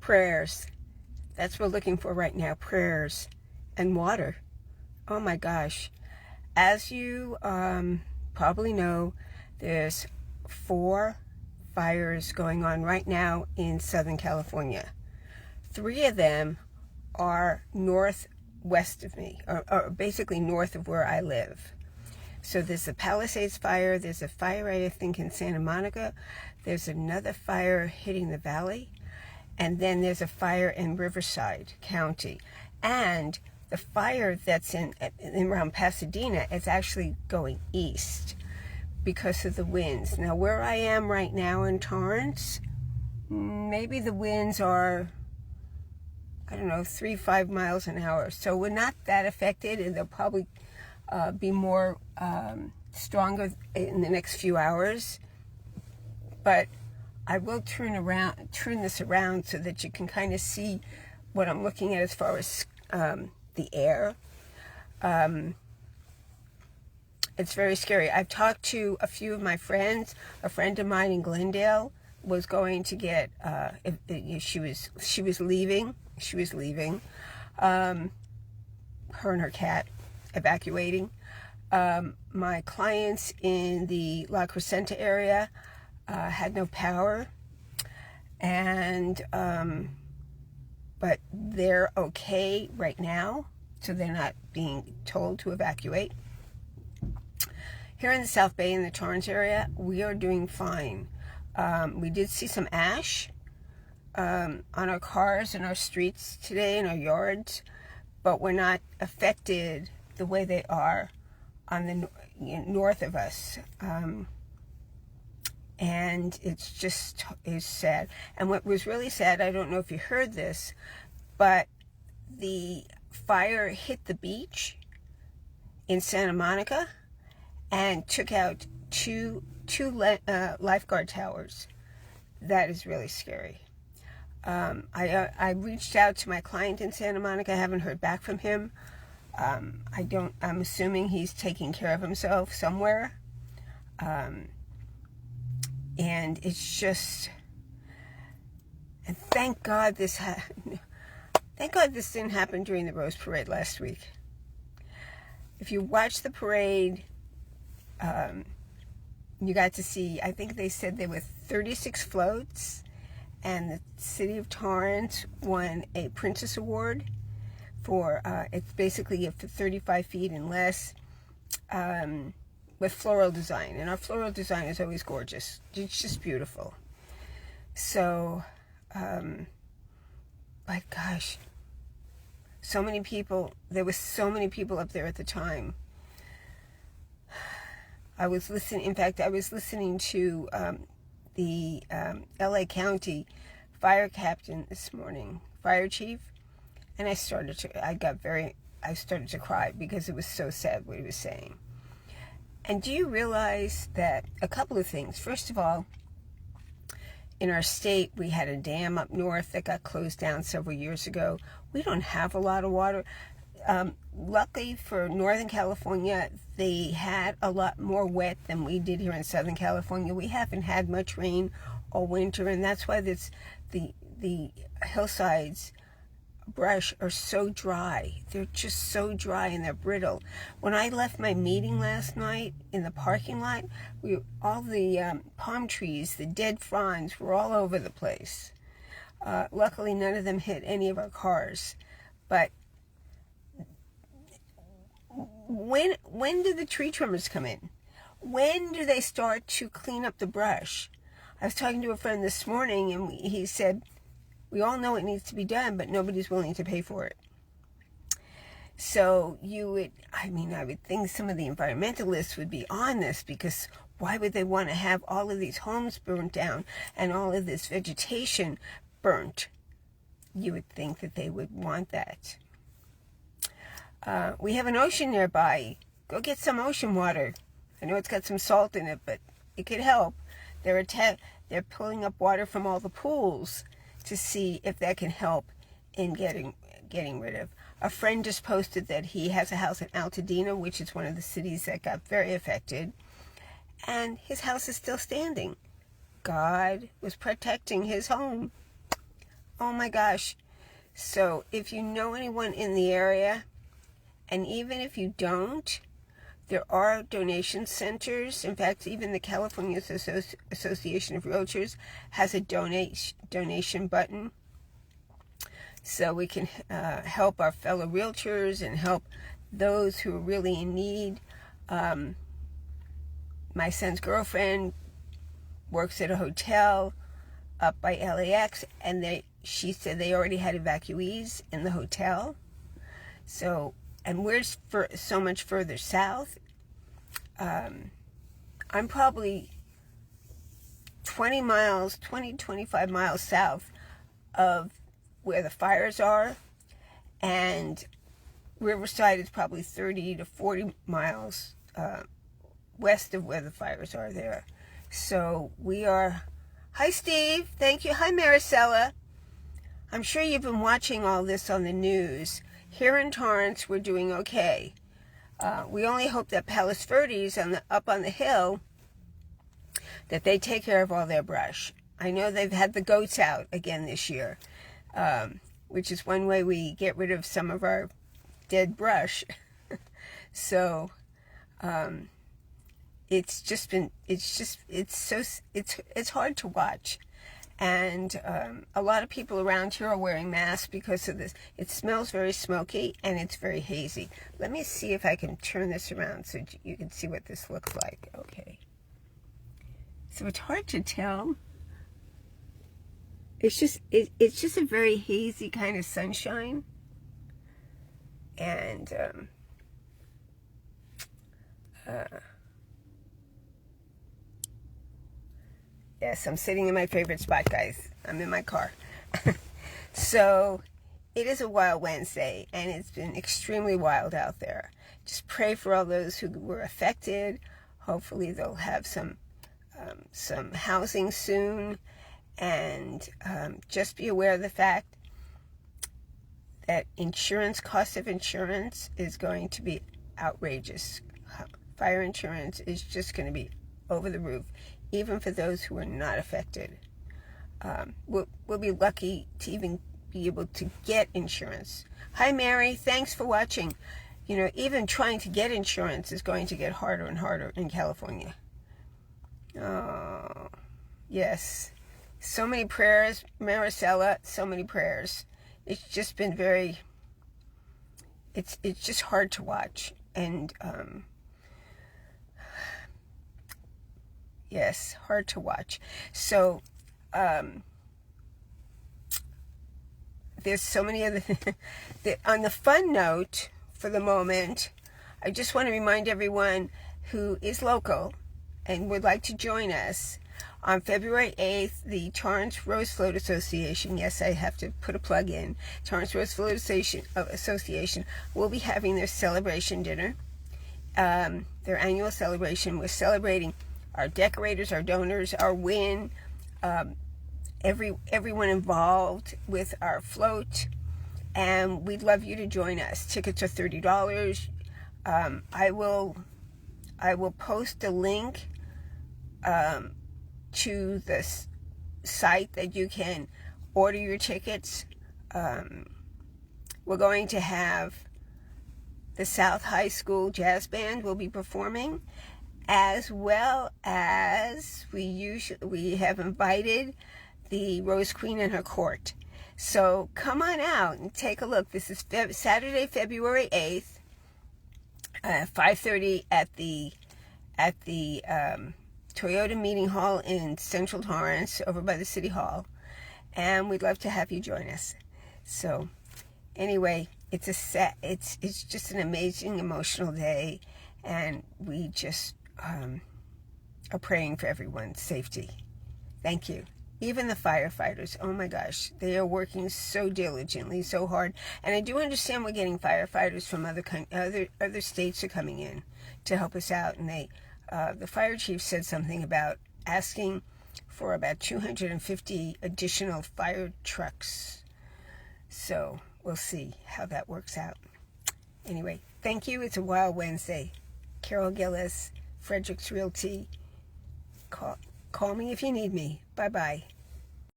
Prayers. That's what we're looking for right now. Prayers and water. Oh my gosh. As you probably know, there's 4 fires going on right now in Southern California. 3 of them are northwest of me, or basically north of where I live. So there's a Palisades fire, there's a fire I think in Santa Monica, there's another fire hitting the valley, and then there's a fire in Riverside County. And the fire that's in around Pasadena is actually going east because of the winds. Now where I am right now in Torrance, maybe the winds are, I don't know, 3-5 miles an hour. So we're not that affected, and they'll probably be more stronger in the next few hours. But I will turn this around so that you can kind of see what I'm looking at as far as the air. It's very scary. I've talked to a few of my friends. A friend of mine in Glendale was going to get, she was leaving. Her and her cat evacuating. My clients in the La Crescenta area had no power, and but they're okay right now, so they're not being told to evacuate. Here in the South Bay, in the Torrance area, we are doing fine. We did see some ash on our cars and our streets today, in our yards, but we're not affected the way they are on the north of us. And it's just is sad. And what was really sad, I don't know if you heard this, but the fire hit the beach in Santa Monica and took out two lifeguard towers. That is really scary. I reached out to my client in Santa Monica. I haven't heard back from him. I'm assuming he's taking care of himself somewhere. And it's just, and thank God this didn't happen during the Rose Parade last week. If you watched the parade, you got to see, I think they said there were 36 floats, and the city of Torrance won a Princess Award for, it's basically for 35 feet and less, with floral design. And our floral design is always gorgeous. It's just beautiful. So, but gosh, so many people, there were so many people up there at the time. I was listening to the LA County fire captain this morning, fire chief, and I started to cry because it was so sad what he was saying. And do you realize that a couple of things? First of all, in our state, we had a dam up north that got closed down several years ago. We don't have a lot of water. Luckily for Northern California, they had a lot more wet than we did here in Southern California. We haven't had much rain all winter, and that's why the hillsides brush are so dry. They're just so dry and they're brittle. When I left my meeting last night in the parking lot, all the palm trees, the dead fronds were all over the place. Luckily, none of them hit any of our cars. But when do the tree trimmers come in? When do they start to clean up the brush? I was talking to a friend this morning, and he said, we all know it needs to be done, but nobody's willing to pay for it. So I would think some of the environmentalists would be on this, because why would they want to have all of these homes burnt down and all of this vegetation burnt? You would think that they would want that. We have an ocean nearby. Go get some ocean water. I know it's got some salt in it, but it could help. They're pulling up water from all the pools to see if that can help in getting rid of. A friend just posted that he has a house in Altadena, which is one of the cities that got very affected, and his house is still standing. God was protecting his home. Oh my gosh. So if you know anyone in the area, and even if you don't, there are donation centers. In fact, even the California Association of Realtors has a donation button. So we can help our fellow realtors and help those who are really in need. My son's girlfriend works at a hotel up by LAX, and she said they already had evacuees in the hotel. So, and we're so much further south. I'm probably 25 miles south of where the fires are, and Riverside is probably 30 to 40 miles west of where the fires are there. So we are... Hi, Steve. Thank you. Hi, Maricela. I'm sure you've been watching all this on the news. Here in Torrance, we're doing okay. We only hope that Palos Verdes, up on the hill, that they take care of all their brush. I know they've had the goats out again this year, which is one way we get rid of some of our dead brush. So, it's hard to watch. And a lot of people around here are wearing masks because of this. It smells very smoky and it's very hazy. Let me see if I can turn this around so you can see what this looks like. Okay. So it's hard to tell. It's just a very hazy kind of sunshine. And yes, I'm sitting in my favorite spot, guys. I'm in my car. So, it is a wild Wednesday, and it's been extremely wild out there. Just pray for all those who were affected. Hopefully, they'll have some housing soon. And just be aware of the fact that cost of insurance is going to be outrageous. Fire insurance is just going to be over the roof, even for those who are not affected. We'll be lucky to even be able to get insurance. Hi, Mary. Thanks for watching. You know, even trying to get insurance is going to get harder and harder in California. Oh, yes. So many prayers, Maricela, so many prayers. It's just been it's just hard to watch. And, yes, hard to watch. So, there's so many other on the fun note, for the moment, I just want to remind everyone who is local and would like to join us. On February 8th, the Torrance Rose Float Association, yes, I have to put a plug in, Torrance Rose Float Association will be having their celebration dinner, their annual celebration. We're celebrating our decorators, our donors, our win, everyone involved with our float, and we'd love you to join us. Tickets are $30. I will post a link to the site that you can order your tickets. We're going to have the South High School Jazz Band will be performing, as well as we have invited the Rose Queen and her court. So come on out and take a look. This is Saturday, February 8th, 5:30 at the Toyota Meeting Hall in Central Torrance, over by the City Hall, and we'd love to have you join us. So, anyway, it's just an amazing, emotional day, and we just are praying for everyone's safety. Thank you. Even the firefighters, oh my gosh, they are working so diligently, so hard. And I do understand we're getting firefighters from other states are coming in to help us out. And the fire chief said something about asking for about 250 additional fire trucks. So we'll see how that works out. Anyway, thank you. It's a wild Wednesday. Carol Gillis, Frederick's Realty. Call me if you need me. Bye-bye.